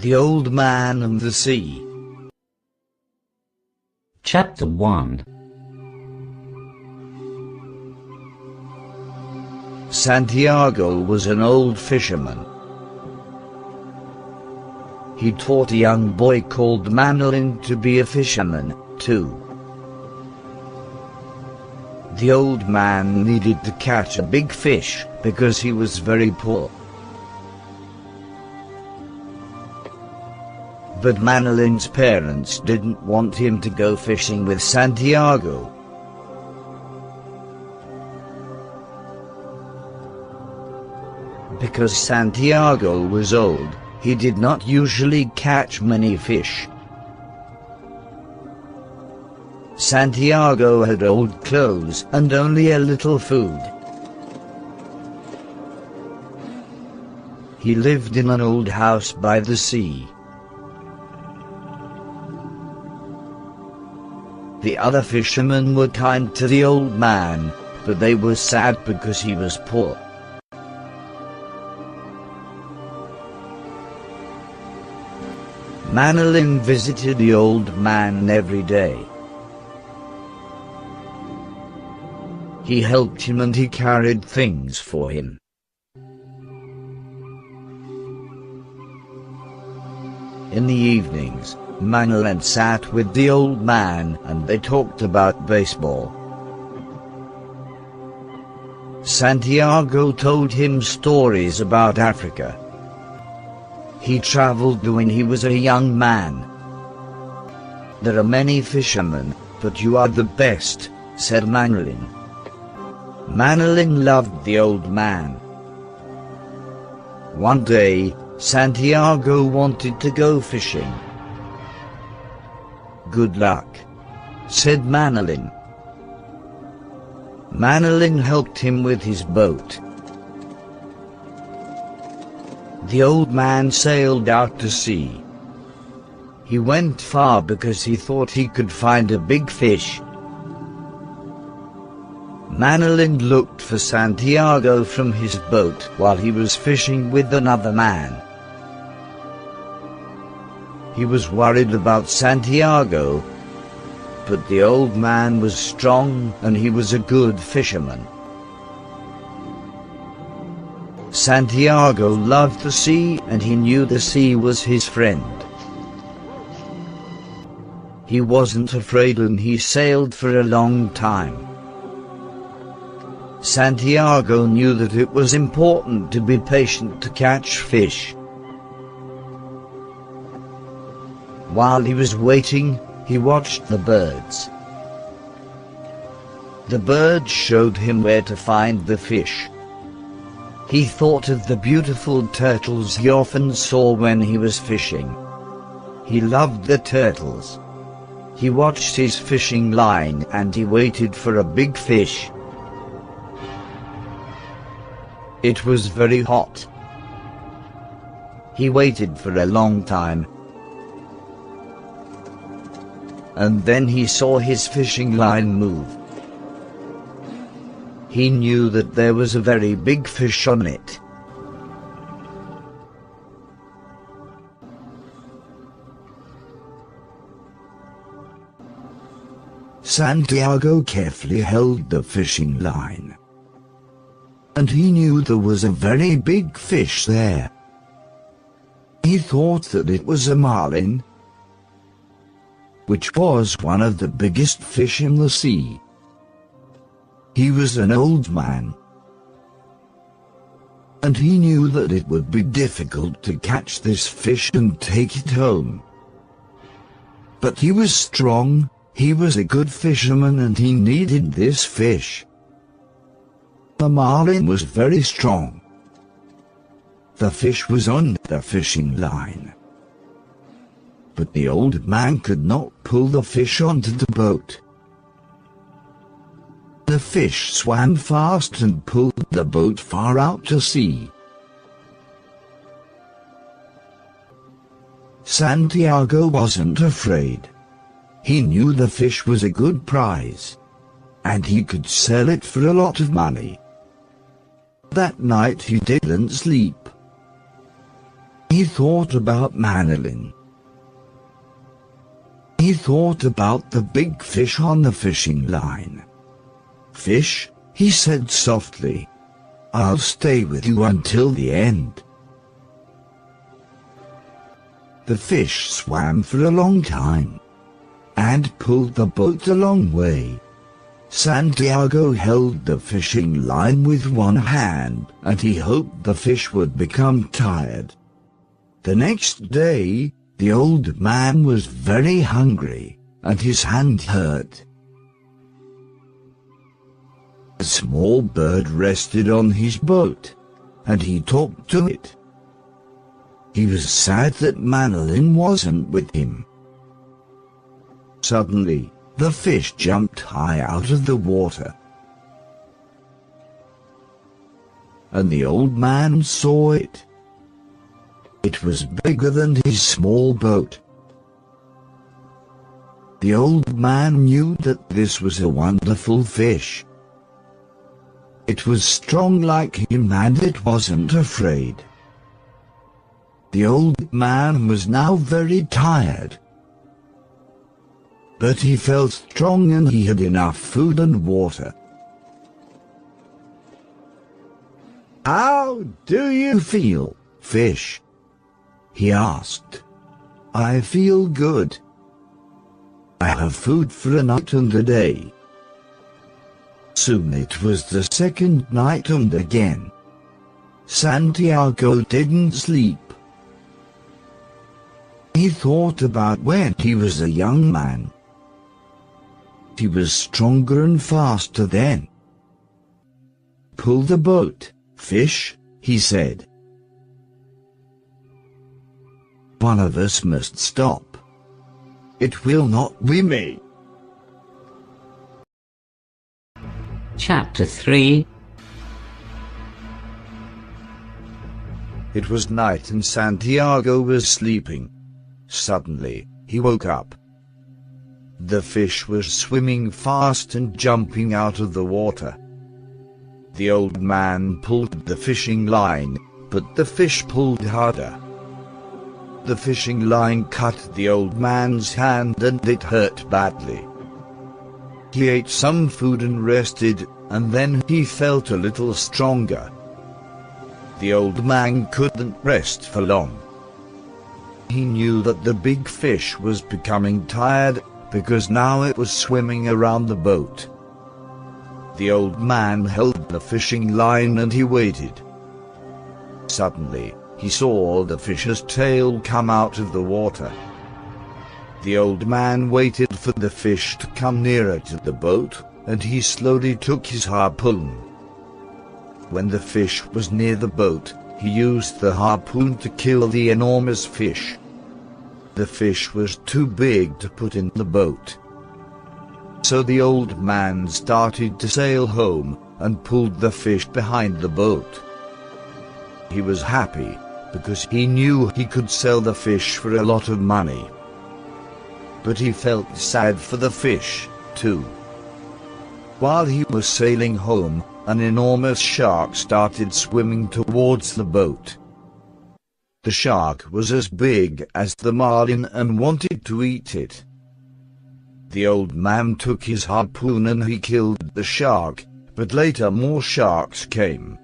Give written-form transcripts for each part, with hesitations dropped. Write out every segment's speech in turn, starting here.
The Old Man and the Sea. Chapter 1. Santiago was an old fisherman. He taught a young boy called Manolin to be a fisherman, too. The old man needed to catch a big fish because he was very poor. But Manolin's parents didn't want him to go fishing with Santiago. Because Santiago was old, he did not usually catch many fish. Santiago had old clothes and only a little food. He lived in an old house by the sea. The other fishermen were kind to the old man, but they were sad because he was poor. Manolin visited the old man every day. He helped him and he carried things for him. In the evenings, Manolin sat with the old man and they talked about baseball. Santiago told him stories about Africa. He traveled when he was a young man. There are many fishermen, but you are the best, said Manolin. Manolin loved the old man. One day, Santiago wanted to go fishing. Good luck, said Manolin. Manolin helped him with his boat. The old man sailed out to sea. He went far because he thought he could find a big fish. Manolin looked for Santiago from his boat while he was fishing with another man. He was worried about Santiago, but the old man was strong and he was a good fisherman. Santiago loved the sea and he knew the sea was his friend. He wasn't afraid and he sailed for a long time. Santiago knew that it was important to be patient to catch fish. While he was waiting, he watched the birds. The birds showed him where to find the fish. He thought of the beautiful turtles he often saw when he was fishing. He loved the turtles. He watched his fishing line and he waited for a big fish. It was very hot. He waited for a long time. And then he saw his fishing line move. He knew that there was a very big fish on it. Santiago carefully held the fishing line. And he knew there was a very big fish there. He thought that it was a marlin, which was one of the biggest fish in the sea. He was an old man, and he knew that it would be difficult to catch this fish and take it home. But he was strong, he was a good fisherman and he needed this fish. The marlin was very strong. The fish was on the fishing line. But the old man could not pull the fish onto the boat. The fish swam fast and pulled the boat far out to sea. Santiago wasn't afraid. He knew the fish was a good prize, and he could sell it for a lot of money. That night he didn't sleep. He thought about Manolin. He thought about the big fish on the fishing line. "Fish," he said softly, "I'll stay with you until the end." The fish swam for a long time and pulled the boat a long way. Santiago held the fishing line with one hand, and he hoped the fish would become tired. The next day, the old man was very hungry, and his hand hurt. A small bird rested on his boat, and he talked to it. He was sad that Manolin wasn't with him. Suddenly, the fish jumped high out of the water, and the old man saw it. It was bigger than his small boat. The old man knew that this was a wonderful fish. It was strong like him and it wasn't afraid. The old man was now very tired, but he felt strong and he had enough food and water. "How do you feel, fish?" he asked. "I feel good. I have food for a night and a day." Soon it was the second night and again Santiago didn't sleep. He thought about when he was a young man. He was stronger and faster then. "Pull the boat, fish," he said. "One of us must stop. It will not be me." Chapter 3. It was night and Santiago was sleeping. Suddenly, he woke up. The fish was swimming fast and jumping out of the water. The old man pulled the fishing line, but the fish pulled harder. The fishing line cut the old man's hand and it hurt badly. He ate some food and rested, and then he felt a little stronger. The old man couldn't rest for long. He knew that the big fish was becoming tired, because now it was swimming around the boat. The old man held the fishing line and he waited. Suddenly, he saw the fish's tail come out of the water. The old man waited for the fish to come nearer to the boat, and he slowly took his harpoon. When the fish was near the boat, he used the harpoon to kill the enormous fish. The fish was too big to put in the boat. So the old man started to sail home and pulled the fish behind the boat. He was happy because he knew he could sell the fish for a lot of money. But he felt sad for the fish, too. While he was sailing home, an enormous shark started swimming towards the boat. The shark was as big as the marlin and wanted to eat it. The old man took his harpoon and he killed the shark, but later more sharks came.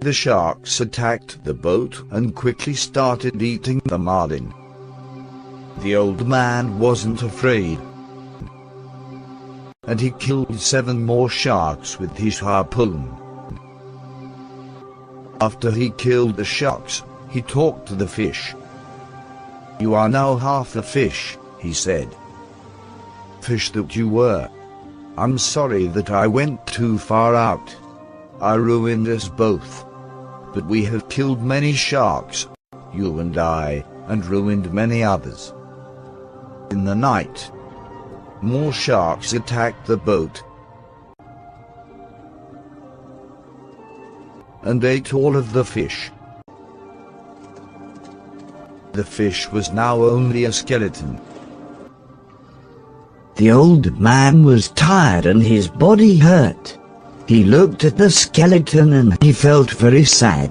The sharks attacked the boat and quickly started eating the marlin. The old man wasn't afraid, and he killed 7 more sharks with his harpoon. After he killed the sharks, he talked to the fish. "You are now half a fish," he said. "Fish that you were. I'm sorry that I went too far out. I ruined us both. But we have killed many sharks, you and I, and ruined many others." In the night, more sharks attacked the boat and ate all of the fish. The fish was now only a skeleton. The old man was tired and his body hurt. He looked at the skeleton and he felt very sad.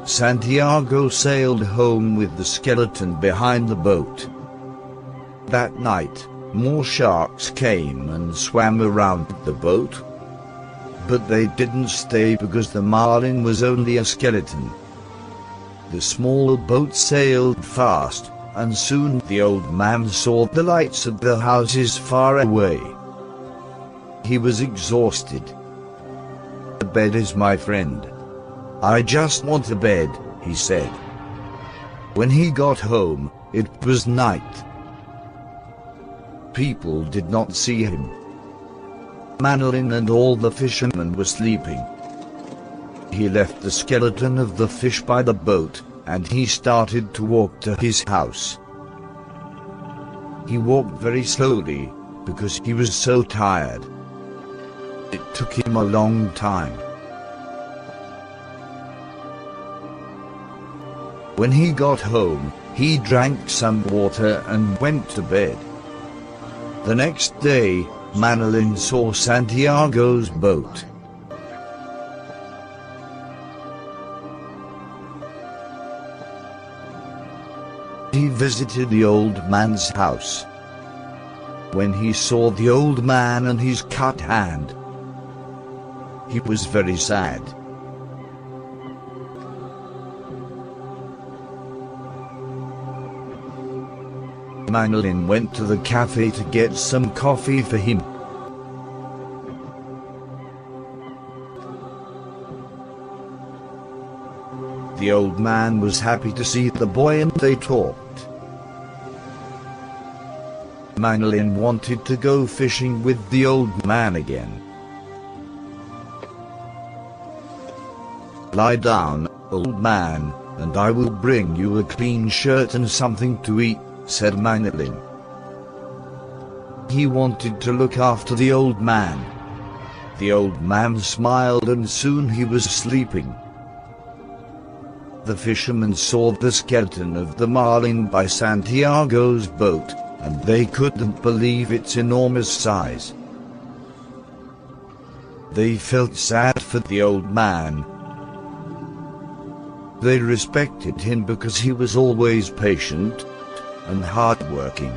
Santiago sailed home with the skeleton behind the boat. That night, more sharks came and swam around the boat. But they didn't stay because the marlin was only a skeleton. The small boat sailed fast, and soon the old man saw the lights of the houses far away. He was exhausted. "The bed is my friend. I just want a bed," he said. When he got home, it was night. People did not see him. Manolin and all the fishermen were sleeping. He left the skeleton of the fish by the boat, and he started to walk to his house. He walked very slowly, because he was so tired. It took him a long time. When he got home, he drank some water and went to bed. The next day, Manolin saw Santiago's boat. He visited the old man's house. When he saw the old man and his cut hand, he was very sad. Manolin went to the cafe to get some coffee for him. The old man was happy to see the boy and they talked. Manolin wanted to go fishing with the old man again. "Lie down, old man, and I will bring you a clean shirt and something to eat," said Manolin. He wanted to look after the old man. The old man smiled and soon he was sleeping. The fishermen saw the skeleton of the marlin by Santiago's boat, and they couldn't believe its enormous size. They felt sad for the old man. They respected him because he was always patient and hard-working.